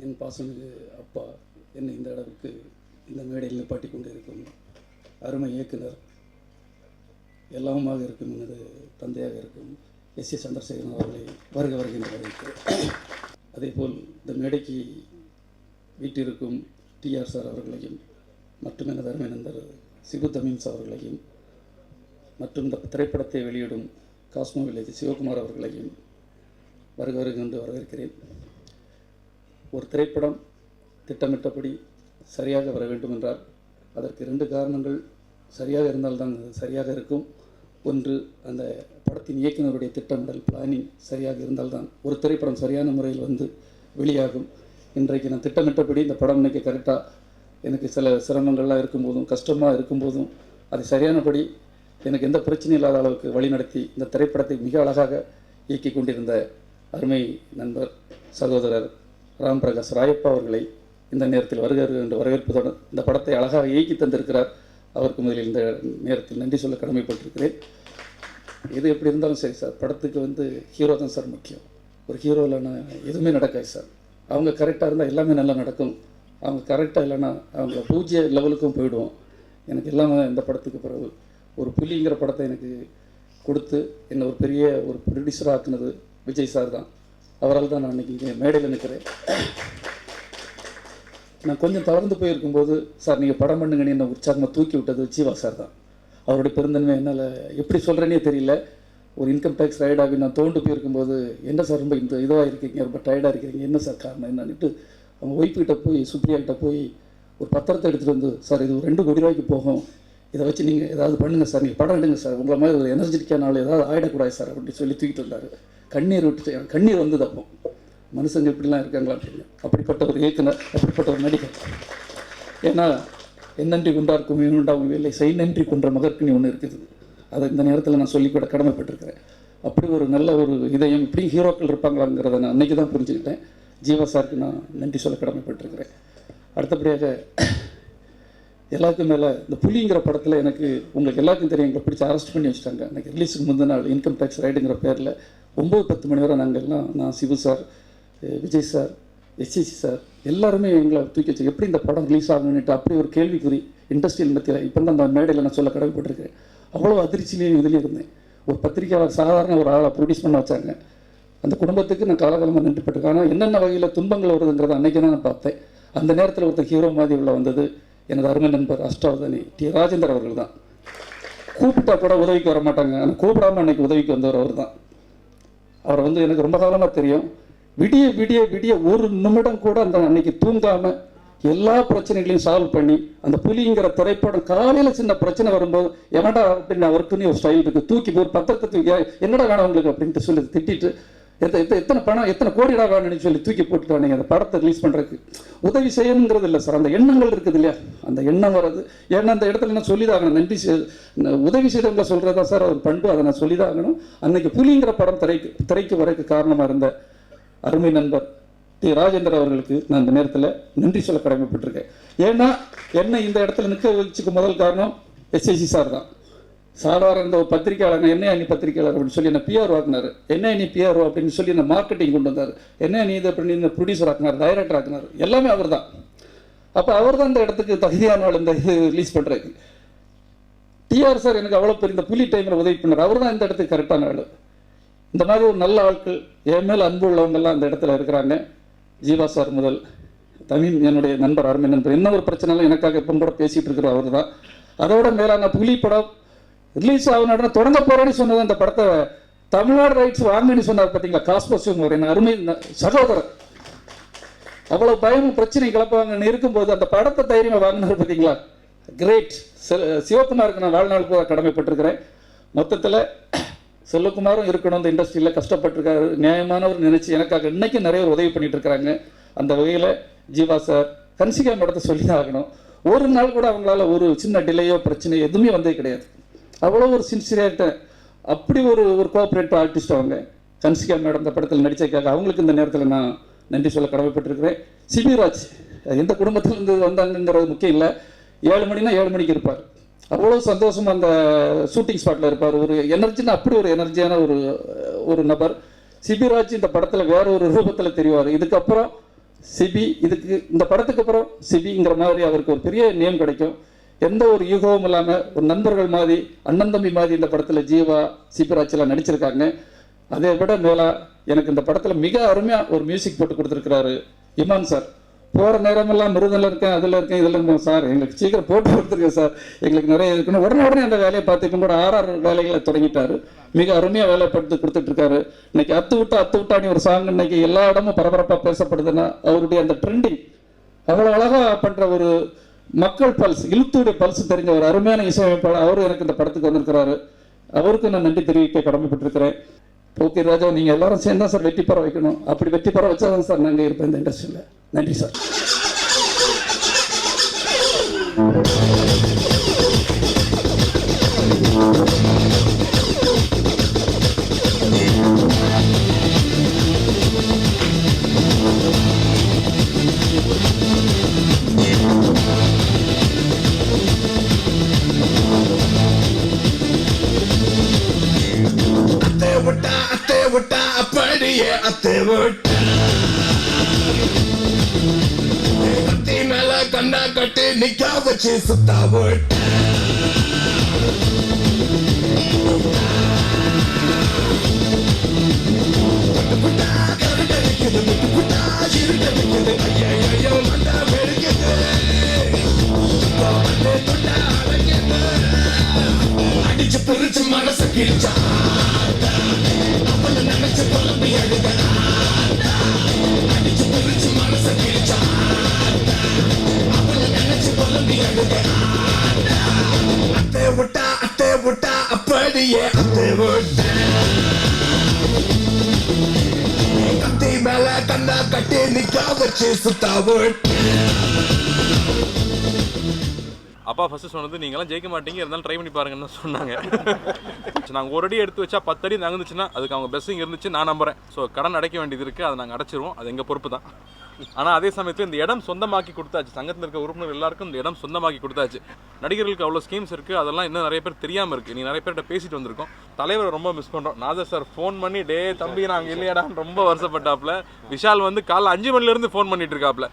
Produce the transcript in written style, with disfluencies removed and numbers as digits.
என் பாசமிகு அப்பா என்னை இந்த அளவுக்கு இந்த மேடையில் நிப்பாட்டி கொண்டிருக்கும் அருமை இயக்குனர், எல்லாமாக இருக்கும் எனது தந்தையாக இருக்கும் எஸ். சந்திரசேகரன் அவர்களை வருக வருகின்ற வரவேற்கிறேன். அதேபோல் இந்த மேடைக்கு வீட்டிருக்கும் டிஆர் சார் அவர்களையும் மற்றும் எனது அருமை நண்பர் சிபு தமீம்ஸ் அவர்களையும் மற்றும் இந்த திரைப்படத்தை வெளியிடும் காஸ்மோ வில்லேஜ் சிவகுமார் அவர்களையும் வருக வருகின்ற வரவேற்கிறேன். ஒரு திரைப்படம் திட்டமிட்டபடி சரியாக வர வேண்டும் என்றால் அதற்கு 2 காரணங்கள் சரியாக இருந்தால்தான் அது சரியாக இருக்கும். ஒன்று, அந்த படத்தின் இயக்குனருடைய திட்டமிடல் பிளானிங் சரியாக இருந்தால்தான் ஒரு திரைப்படம் சரியான முறையில் வந்து வெளியாகும். இன்றைக்கு நான் திட்டமிட்டபடி இந்த படம் இன்றைக்கி கரெக்டாக எனக்கு சில சிரமங்கள்லாம் இருக்கும்போதும் கஷ்டமாக இருக்கும்போதும் அதை சரியானபடி எனக்கு எந்த பிரச்சனையும் இல்லாத அளவுக்கு வழிநடத்தி இந்த திரைப்படத்தை மிக அழகாக இயக்கி கொண்டிருந்த அருமை நண்பர் சகோதரர் ராம் பிரகாஷ் ராயப்பா அவர்களை இந்த நேரத்தில் வருகிறார் என்று வரவேற்பதுடன் இந்த படத்தை அழகாக இயக்கி தந்திருக்கிறார். அவருக்கு முதலில் இந்த நேரத்தில் நன்றி சொல்ல கடமைப்பட்டிருக்கிறேன். எது எப்படி இருந்தாலும் சரி சார், படத்துக்கு வந்து ஹீரோ தான் சார் முக்கியம். ஒரு ஹீரோ இல்லைன்னா எதுவுமே நடக்காது சார். அவங்க கரெக்டாக இருந்தால் எல்லாமே நல்லா நடக்கும். அவங்க கரெக்டாக இல்லைன்னா அவங்க பூஜ்ய லெவலுக்கும் போயிடுவோம். எனக்கு எல்லாமே இந்த படத்துக்கு பிறகு ஒரு புலிங்கிற படத்தை எனக்கு கொடுத்து என்னை ஒரு பெரிய ஒரு ப்ரொடியூசராக ஆக்குனது விஜய் சார் தான். அவரால் தான் நான் இன்றைக்கி இங்கே மேடையில் நிற்கிறேன். நான் கொஞ்சம் தளர்ந்து போயிருக்கும்போது, சார் நீங்கள் படம் பண்ணுங்கன்னு என்னை உற்சாகமாக தூக்கி விட்டது ஜீவா சார் தான். அவருடைய பெருந்தன்மை என்னால் எப்படி சொல்கிறேனே தெரியல. ஒரு இன்கம் டேக்ஸ் ரைடாகி நான் தோண்டு போயிருக்கும்போது, என்ன சார் ரொம்ப இந்த இதுவாக இருக்கீங்க, ரொம்ப டயர்டாக இருக்கிறீங்க, என்ன சார் காரணம் என்னன்னுட்டு அவங்க ஒய்ஃப்கிட்ட போய் சுப்ரியாக்கிட்ட போய் ஒரு பத்திரத்தை எடுத்துகிட்டு வந்து, சார் இது ஒரு 2 கோடி ரூபாய்க்கு போகும், இதை வச்சு நீங்கள் ஏதாவது பண்ணுங்கள் சார், நீங்கள் படம் எடுங்க சார், உங்களை மாதிரி ஒரு எனர்ஜெட்டிக்கான ஆள் ஏதாவது ஆகிடக்கூடாது சார் அப்படின்னு சொல்லி தூக்கிட்டு வந்தார். கண்ணீர் விட்டு கண்ணீர் வந்தது. அப்போ மனுஷங்க இப்படிலாம் இருக்காங்களா அப்படின்னு. அப்படிப்பட்ட ஒரு இயக்குனர், அப்படிப்பட்ட ஒரு நடிகர். ஏன்னா என்னன்றி கொண்டாருக்கும் உண்டாகும் வேலை செய் நன்றி கொன்ற மகற்குனி ஒன்று இருக்குது. அதை இந்த நேரத்தில் நான் சொல்லிக்கூட கடமைப்பட்டிருக்கிறேன். அப்படி ஒரு நல்ல ஒரு இதயம் இப்படி ஹீரோக்கள் இருப்பாங்களாங்கிறத நான் அன்றைக்கி தான் புரிஞ்சுக்கிட்டேன். ஜீவா சாருக்கு நான் நன்றி சொல்ல கடமைப்பட்டிருக்கிறேன். அடுத்தபடியாக எல்லாருக்கும் மேலே இந்த புலிங்கிற படத்தில் எனக்கு உங்களுக்கு எல்லாருக்கும் தெரியும், எங்களை பிடிச்சி அரெஸ்ட் பண்ணி வச்சுட்டாங்க. அன்றைக்கி ரிலீஸுக்கு முந்தின நாள் இன்கம் டேக்ஸ் ரைடுங்கிற பேரில் 9-10 மணி வரை நாங்கள்லாம், நான் Shivu sir, Vijay sir, SCC sir எல்லாருமே எங்களை தூக்கி வச்சு எப்படி இந்த படம் ரிலீஸ் ஆகணுன்னுட்டு அப்படி ஒரு கேள்விக்குறி இண்டஸ்ட்ரியல் மத்தியில் இப்போ தான் அந்த மேடையில் நான் சொல்ல கடமைப்பட்டிருக்கேன். அவ்வளோ அதிர்ச்சியிலையும் இதுலேயும் இருந்தேன். ஒரு பத்திரிக்கையாளர் சாதாரண ஒரு ஆளை ப்ரொடியூஸ் பண்ண வச்சாங்க. அந்த குடும்பத்துக்கு நான் காலகாலமாக நின்றுப்பட்டிருக்கேன். ஆனால் என்னென்ன வகையில் துன்பங்கள் வருதுங்கிறத அன்றைக்கி தான் நான் பார்த்தேன். அந்த நேரத்தில் ஒருத்தர் ஹீரோ மாதிரி உள்ள வந்தது எனது அருமை நண்பர் அஷ்டாவதானி டி ராஜேந்தர் அவர்கள் தான். கூப்பிட்டா கூட உதவிக்கு வர மாட்டாங்க, ஆனால் கூப்பிடாமல் அன்றைக்கி உதவிக்கு வந்தவர் அவர் தான். அவரை வந்து எனக்கு ரொம்ப காலமாக தெரியும். விடிய விடிய விடிய ஒரு நிமிடம் கூட அந்த அன்னைக்கு தூங்காமல் எல்லா பிரச்சனைகளையும் சால்வ் பண்ணி அந்த புலிங்கிற திரைப்படம் காலையில் சின்ன பிரச்சனை வரும்போது எவன்டா அப்படின்னு அவருக்குன்னு ஒரு ஸ்டைல் இருக்குது, தூக்கி ஒரு பத்திரத்தை தூக்கி என்னடா வேணும் உங்களுக்கு அப்படின்ட்டு சொல்லி திட்டிட்டு எத்தனை பணம் எத்தனை கோடிடா வேணும்னு சொல்லி தூக்கி போட்டுட்டு வாங்க அந்த படத்தை ரிலீஸ் பண்ணுறதுக்கு. உதவி செய்யணுங்கிறது இல்லை சார், அந்த எண்ணங்கள் இருக்குது இல்லையா, அந்த எண்ணம் வர்றது. ஏன்னா அந்த இடத்துல நான் சொல்லிதாகணும், நன்றி உதவி செய்தவங்களை சொல்கிறதா சார் ஒரு பண்பு, அதை நான் சொல்லிதாகணும். அன்னைக்கு புலிங்கிற படம் திரைக்கு வரைக்கு காரணமாக இருந்த அருமை நண்பர் டி ராஜேந்தர் அவர்களுக்கு நான் இந்த நேரத்தில் நன்றி சொல்ல கடமைப்பட்டிருக்கேன். ஏன்னா என்னை இந்த இடத்துல நிற்க வச்சுக்க முதல் காரணம் எஸ்ஐசி சார் தான். சாதாரண இந்த ஒரு பத்திரிகையாளர், என்ன நீ பத்திரிகையாளர் அப்படின்னு சொல்லி என்ன பிஆர் ஆக்குனார், என்ன நீ பிஆர் அப்படின்னு சொல்லி என்ன மார்க்கெட்டிங் கொண்டு வந்தார், என்ன நீ இதை பண்ணி இந்த ப்ரொடியூசர் ஆக்குனார், டைரக்டர் ஆக்குனார், எல்லாமே அவர் தான். அப்போ அவர் தான் இந்த இடத்துக்கு தகுதியான ஆள் இந்த இது ரிலீஸ் பண்ணுறதுக்கு. டிஆர் சார் எனக்கு அவ்வளோ பெரிய இந்த புலி டைமில் உதவி பண்ணார். அவர் தான் இந்த இடத்துக்கு கரெக்டான ஆள். இந்த மாதிரி ஒரு நல்ல ஆட்கள் என் மேல் அன்பு உள்ளவங்கெல்லாம் இந்த இடத்துல இருக்கிறாங்க. ஜீவா சார் முதல் தமிழ் என்னுடைய நண்பர், அருமை நண்பர். என்ன ஒரு பிரச்சனைலாம் எனக்காக இப்போ கூட பேசிகிட்டு இருக்கிற அவர் தான். அதோட மேலான புலி படம் ரிலீஸ் ஆகணும்னா தொடங்க போகிறேன்னு சொன்னது அந்த படத்தை தமிழ்நாடு ரைட்ஸ் வாங்கன்னு சொன்னார் பார்த்தீங்களா, காஸ்போசியம் ஒரு என்ன அருமை சகோதரர். அவ்வளோ பயமும் பிரச்சனை கிளப்பாங்கன்னு இருக்கும்போது அந்த படத்தை தைரியமாக வாங்கினார் பார்த்தீங்களா, கிரேட். சிவகுமாருக்கு நான் வாழ்நாள் கூட கடமைப்பட்டிருக்கிறேன். மொத்தத்தில் செல்வகுமாரும் இருக்கணும் இந்த இண்டஸ்ட்ரியில் கஷ்டப்பட்டிருக்காரு, நியாயமானவர் நினைச்சு எனக்காக இன்னைக்கு நிறைய உதவி பண்ணிட்டு இருக்கிறாங்க. அந்த வகையில் ஜீவா சார் கன்சிகா மேடத்தை சொல்லி தான் ஆகணும். ஒரு நாள் கூட அவங்களால ஒரு சின்ன டிலேயோ பிரச்சனையோ எதுவுமே வந்தே கிடையாது. அவ்வளோ ஒரு சின்சியராகிட்ட அப்படி ஒரு கோஆப்ரேட்டிவ் ஆர்டிஸ்ட் அவங்க. கன்சிகா மேடம் இந்த படத்தில் நடிச்சதுக்காக அவங்களுக்கு இந்த நேரத்தில் நான் நன்றி சொல்ல கடமைப்பட்டிருக்கிறேன். சிபிராஜ் எந்த குடும்பத்திலேருந்து வந்தாங்கிறது முக்கியம் இல்லை, 7 மணினா 7 மணிக்கு இருப்பார். அவ்வளோ சந்தோஷமாக அந்த ஷூட்டிங் ஸ்பாட்டில் இருப்பார். ஒரு எனர்ஜின்னு அப்படி ஒரு எனர்ஜியான ஒரு நபர். சிபிராஜ் இந்த படத்தில் வேற ஒரு ரூபத்தில் தெரிவார். இதுக்கப்புறம் சிபி இதுக்கு இந்த படத்துக்கு அப்புறம் சிபிங்கிற மாதிரி அவருக்கு ஒரு பெரிய நேம் கிடைக்கும். எந்த ஒரு யூகமும் இல்லாமல் ஒரு நண்பர்கள் மாதிரி அண்ணன் தம்பி மாதிரி இந்த படத்தில் ஜீவா சிபிராஜெலாம் நடிச்சிருக்காங்க. அதை விட மேலே எனக்கு இந்த படத்தில் மிக அருமையாக ஒரு மியூசிக் போட்டு கொடுத்துருக்கிறாரு இமான் சார். போகிற நேரமெல்லாம் மிருதில் இருக்கேன், அதில் இருக்கேன், இதில் இருக்கேன் சார், எங்களுக்கு சீக்கிரம் போட்டு கொடுத்துருக்கேன் சார், எங்களுக்கு நிறைய இருக்குன்னு உடனே அந்த வேலையை பார்த்து இப்போ கூட 6 வேலைகளை தொடங்கிட்டாரு. மிக அருமையாக வேலை படுத்து கொடுத்துட்ருக்காரு. இன்னைக்கு அத்து விட்டானி ஒரு சாங் இன்னைக்கு எல்லா இடமும் பரபரப்பாக பேசப்படுதுன்னா அவருடைய அந்த ட்ரெண்டிங் அவ்வளோ அழகாக பண்ணுற ஒரு மக்கள் பல்ஸ், இழுத்துடைய பல்ஸ் தெரிஞ்ச ஒரு அருமையான இசையமைப்பாளர் அவரும் எனக்கு இந்த படத்துக்கு வந்திருக்கிறாரு. அவருக்கு நான் நன்றி தெரிவிக்க கடமைப்பட்டிருக்கிறேன். ஓகே ராஜா, நீங்கள் எல்லாரும் சேர்ந்து தான் சார் வெற்றி பெற வைக்கணும். அப்படி வெற்றி பெற வச்சா தான் சார் நாங்கள் இருப்போம் இந்த இண்டஸ்ட்ரியில். நன்றி சார். விட்டா அப்படியே அத்தை விட்டா கத்தி மேல கண்ணா கட்டி நிக்க வச்சு சுத்தா விட்டா அடிச்சு பிரிச்சு மனசு கிழிச்சா நினைச்சு குழம்பி அழுத அடிச்சு பிரிச்சு மனச கிழிச்சா அவளை நினைச்சு குழம்பி அழுத அத்தை விட்டா அப்படியே அத்தை விட்ட கத்தி மேல கண்ணா கட்டி நிக்க வச்சு சுத்தா விட்ட. அப்பா ஃபஸ்ட்டு சொன்னது நீங்களாம் ஜெயிக்க மாட்டீங்க, இருந்தாலும் ட்ரை பண்ணி பாருங்கன்னு சொன்னாங்க. நாங்கள் ஒரு அடி எடுத்து வச்சா 10 அடி நகர்ந்துச்சுன்னா அதுக்கு அவங்க பெஸ்ஸிங் இருந்துச்சு நான் நம்புறேன். ஸோ கடன் அடைக்க வேண்டியது இருக்குது, அதை நாங்கள் அடைச்சிருவோம், அது எங்கள் பொறுப்பு தான். ஆனால் அதே சமயத்தில் இந்த இடம் சொந்தமாக்கி கொடுத்தாச்சு, சங்கத்தில் இருக்க உறுப்பினர் எல்லாருக்கும் இந்த இடம் சொந்தமாக்கி கொடுத்தாச்சு. நடிகர்களுக்கு அவ்வளோ ஸ்கீம்ஸ் இருக்குது, அதெல்லாம் இன்னும் நிறைய பேர் தெரியாமல் இருக்குது. நீ நிறைய பேர்கிட்ட பேசிட்டு வந்திருக்கோம். தலைவரை ரொம்ப மிஸ் பண்ணுறோம். நாதர் சார் ஃபோன் பண்ணி டே தம்பி நாங்கள் இல்லையாடான்னு ரொம்ப வருஷப்பட்டாப்புல. விஷால் வந்து காலைல 5 மணிலேருந்து ஃபோன் பண்ணிட்டு இருக்காப்புல.